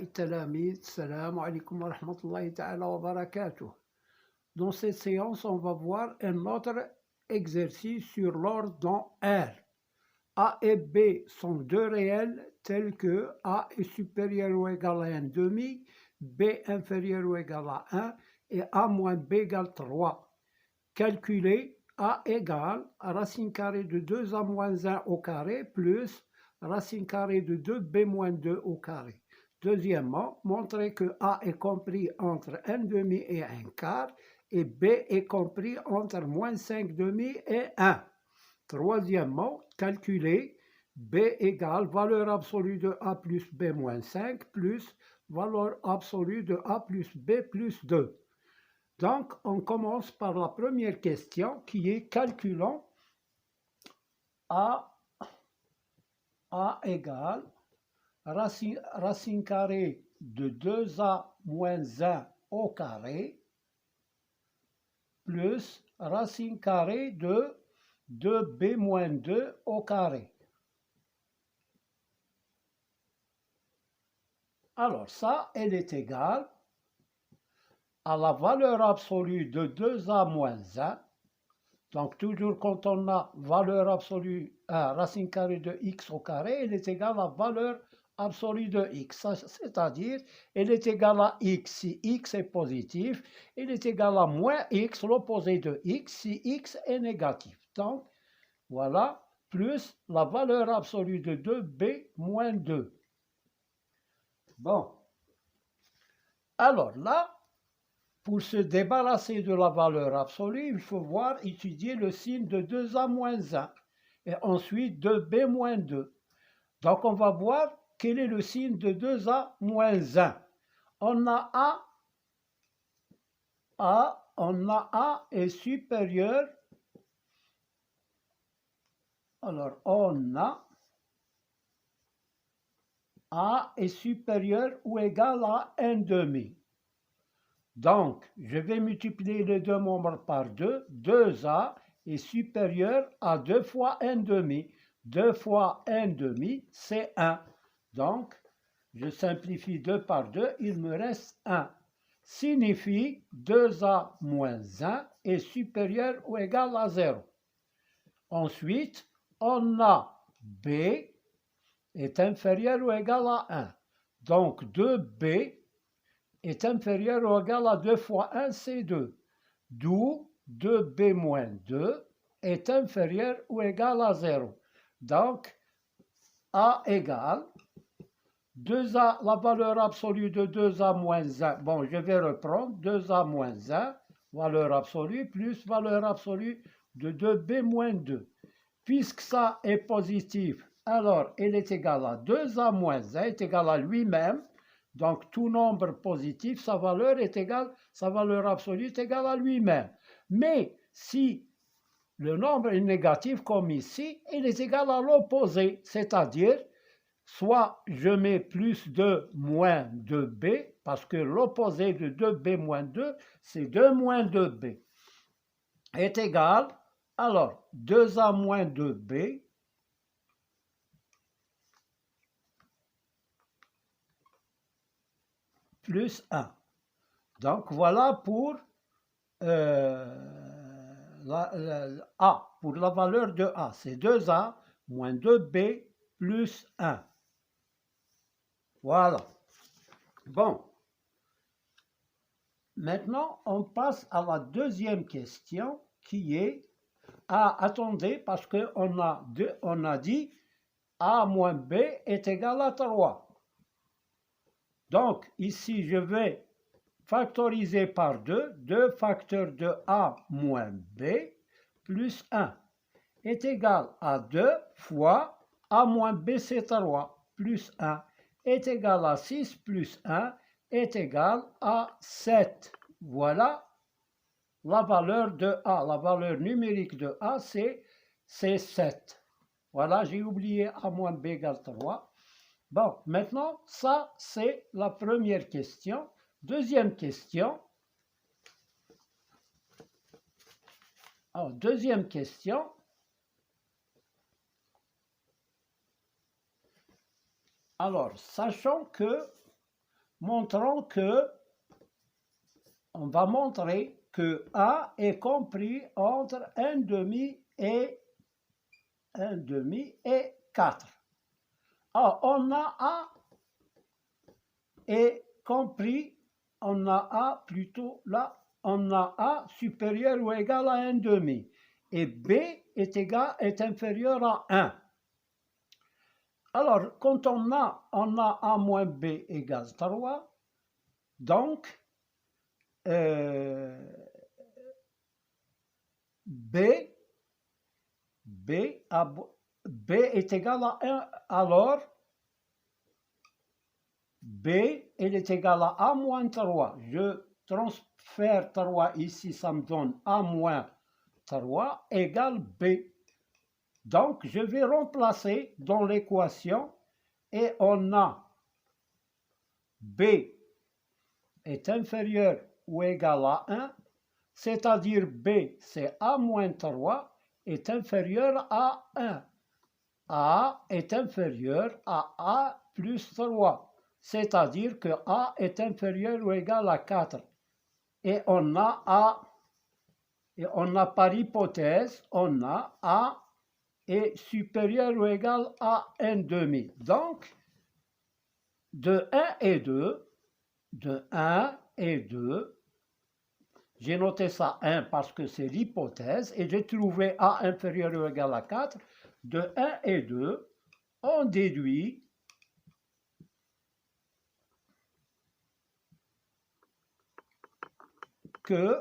أبناء التلاميذ السلام عليكم ورحمة الله تعالى وبركاته. Dans cette séance, on va voir un autre exercice sur l'ordre dans R. A et B sont deux réels tels que A est supérieur ou égal à 1 demi, B inférieur ou égal à 1 et A moins B égale 3. Calculez A égale racine carrée de 2A moins 1 au carré plus racine carrée de 2B moins 2 au carré. Deuxièmement, montrez que A est compris entre 1 demi et 1 quart et B est compris entre moins 5 demi et 1. Troisièmement, calculez B égale valeur absolue de A plus B moins 5 plus valeur absolue de A plus B plus 2. Donc, on commence par la première question qui est calculons A égale racine carrée de 2A moins 1 au carré plus racine carrée de 2B moins 2 au carré. Alors ça, elle est égale à la valeur absolue de 2A moins 1. Donc toujours quand on a valeur absolue, racine carrée de x au carré, elle est égale à valeur absolue de x. C'est-à-dire, elle est égale à x si x est positif, elle est égale à moins x, l'opposé de x, si x est négatif. Donc, voilà, plus la valeur absolue de 2b moins 2. Bon. Alors là, pour se débarrasser de la valeur absolue, il faut étudier le signe de 2a moins 1 et ensuite 2b moins 2. Donc on va voir quel est le signe de 2a moins 1. On a A est supérieur. Alors on A est supérieur ou égal à 1 demi. Donc, je vais multiplier les deux nombres par 2. 2A est supérieur à 2 fois 1 demi. 2 fois 1 demi, c'est 1. Donc, je simplifie 2 par 2, il me reste 1. Signifie 2A moins 1 est supérieur ou égal à 0. Ensuite, on a B est inférieur ou égal à 1. Donc, 2B est inférieur ou égal à 2 fois 1, c'est 2. D'où 2b moins 2 est inférieur ou égal à 0. Donc, A égale 2A, la valeur absolue de 2A moins 1. Bon, je vais reprendre 2A moins 1, valeur absolue, plus valeur absolue de 2b moins 2. Puisque ça est positif, alors elle est égale à 2A moins 1 est égale à lui-même. Donc, tout nombre positif, sa valeur absolue est égale à lui-même. Mais si le nombre est négatif, comme ici, il est égal à l'opposé, c'est-à-dire, soit je mets plus 2 moins 2b, parce que l'opposé de 2b moins 2, c'est 2 moins 2b, est égal, alors, 2a moins 2b, plus 1. Donc, voilà pour A, pour la valeur de A. C'est 2A moins 2B plus 1. Voilà. Bon. Maintenant, on passe à la deuxième question qui est attendez, parce qu'on a dit A moins B est égal à 3. Donc, ici, je vais factoriser par 2, 2 facteurs de A moins B plus 1 est égal à 2 fois A moins B c'est 3 plus 1 est égal à 6 plus 1 est égal à 7. Voilà la valeur de A. La valeur numérique de A c'est 7. Voilà, j'ai oublié A moins B égale 3. Bon, maintenant, ça c'est la première question. Deuxième question. Alors, deuxième question. Alors, sachant que montrons que, on va montrer que A est compris entre 1/2 et 4. Alors, on a A est compris, on a A plutôt là, on a A supérieur ou égal à 1/2 et B est inférieur à 1. Alors, quand on a A moins B égale 3, donc B est égal à 1, alors B est égal à A moins 3. Je transfère 3 ici, ça me donne A moins 3 égale B. Donc, je vais remplacer dans l'équation et on a B est inférieur ou égal à 1, c'est-à-dire B, c'est A moins 3, est inférieur à 1. A est inférieur à A plus 3, c'est-à-dire que A est inférieur ou égal à 4. Et on a par hypothèse, on a A est supérieur ou égal à 1/2. Donc, de 1 et 2, j'ai noté ça 1 parce que c'est l'hypothèse, et j'ai trouvé A inférieur ou égal à 4. De 1 et 2, on déduit que,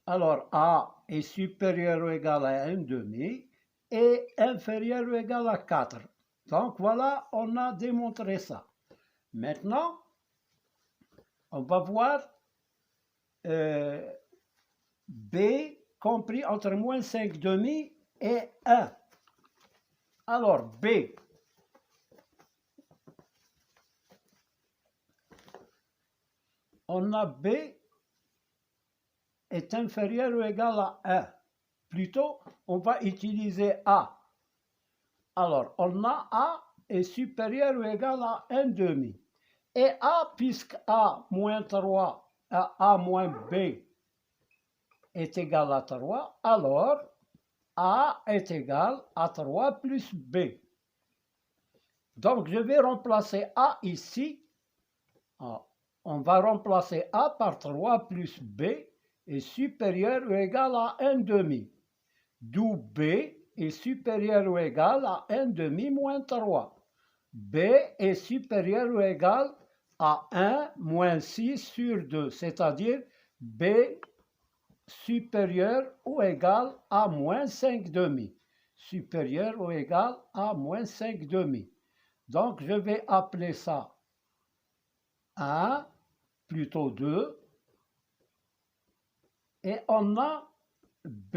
alors A est supérieur ou égal à 1/2 et inférieur ou égal à 4. Donc voilà, on a démontré ça. Maintenant, on va voir B compris entre moins 5/2 et 1. Alors, B, on a B est inférieur ou égal à 1. Plutôt, on va utiliser A. Alors, on a A est supérieur ou égal à 1/2. Et A, puisque A moins 3, A moins B est égal à 3, alors A est égal à 3 plus B. Donc, je vais remplacer A ici. On va remplacer A par 3 plus B est supérieur ou égal à 1/2. D'où B est supérieur ou égal à 1/2 moins 3. B est supérieur ou égal à 1 moins 6 sur 2, c'est-à-dire B supérieur ou égal à moins 5/2. Supérieur ou égal à moins 5/2. Donc, je vais appeler ça 1, plutôt 2. Et on a B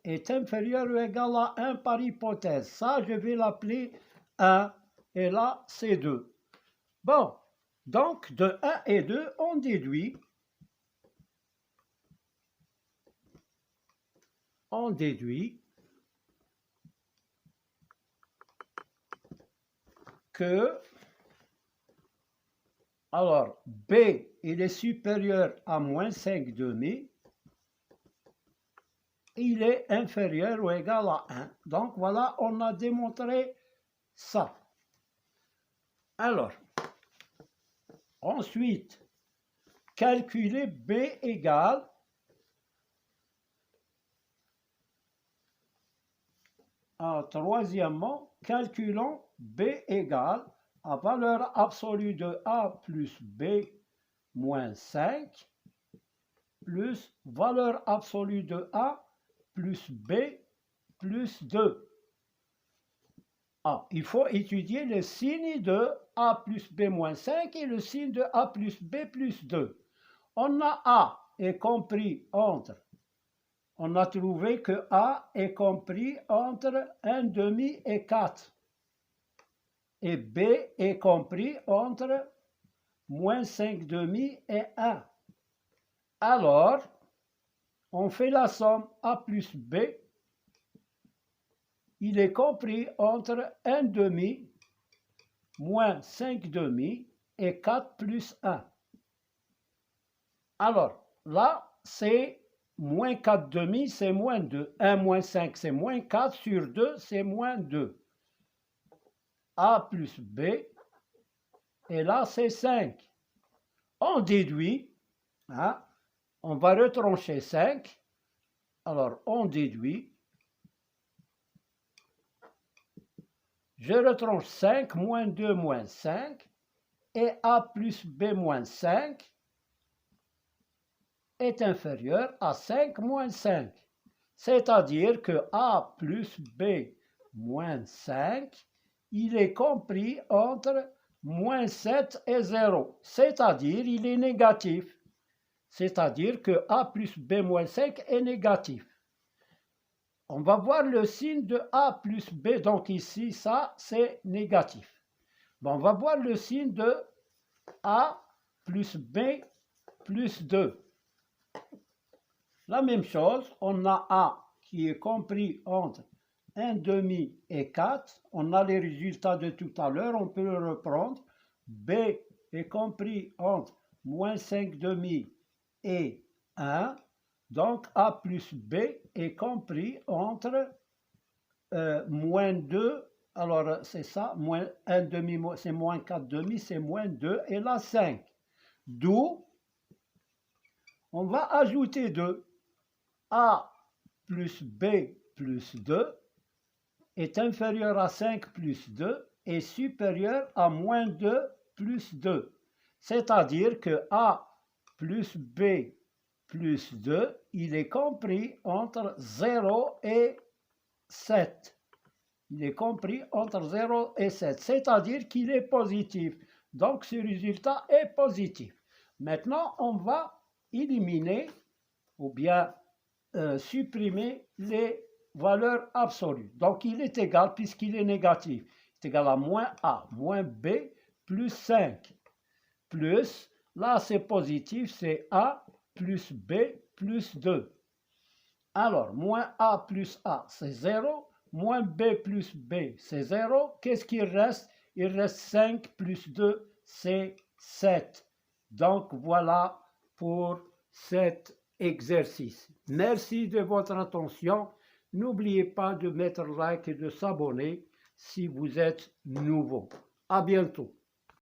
est inférieur ou égal à 1 par hypothèse. Ça, je vais l'appeler 1. Et là, c'est 2. Bon, donc de 1 et 2, on déduit que, alors, B, il est supérieur à moins 5/2, il est inférieur ou égal à 1. Donc, voilà, on a démontré ça. Alors, ensuite, calculer B égale troisièmement, calculons B égale à valeur absolue de A plus B moins 5 plus valeur absolue de A plus B plus 2. Il faut étudier le signe de A plus B moins 5 et le signe de A plus B plus 2. On a A est compris entre, on a trouvé que A est compris entre 1/2 et 4. Et B est compris entre moins 5/2 et 1. Alors, on fait la somme A plus B il est compris entre 1 demi moins 5 demi et 4 plus 1. Alors, là, c'est moins 4 demi, c'est moins 2. 1 moins 5, c'est moins 4 sur 2, c'est moins 2. A plus B, et là, c'est 5. On déduit, hein, on va retrancher 5. Alors, on déduit. Je retranche 5 moins 2 moins 5, et A plus B moins 5 est inférieur à 5 moins 5. C'est-à-dire que A plus B moins 5, il est compris entre moins 7 et 0. C'est-à-dire il est négatif. C'est-à-dire que A plus B moins 5 est négatif. On va voir le signe de A plus B. Donc ici, ça, c'est négatif. Bon, on va voir le signe de A plus B plus 2. La même chose, on a A qui est compris entre 1 demi et 4. On a les résultats de tout à l'heure, on peut le reprendre. B est compris entre moins 5 demi et 1. Donc A plus B est compris entre moins 2, alors c'est ça, moins 1 demi, c'est moins 4 demi, c'est moins 2, et là 5. D'où on va ajouter 2. A plus B plus 2 est inférieur à 5 plus 2 et supérieur à moins 2 plus 2. C'est-à-dire que A plus B plus 2, il est compris entre 0 et 7. Il est compris entre 0 et 7, c'est-à-dire qu'il est positif. Donc ce résultat est positif. Maintenant, on va éliminer ou bien supprimer les valeurs absolues. Donc il est égal, puisqu'il est négatif, c'est égal à moins A, moins B, plus 5, plus, là c'est positif, c'est A plus B plus 2. Alors, moins A plus A, c'est 0, moins B plus B, c'est 0. Qu'est-ce qu'il reste? Il reste 5 plus 2, c'est 7. Donc voilà pour cet exercice. Merci de votre attention. N'oubliez pas de mettre like et de s'abonner si vous êtes nouveau. À bientôt.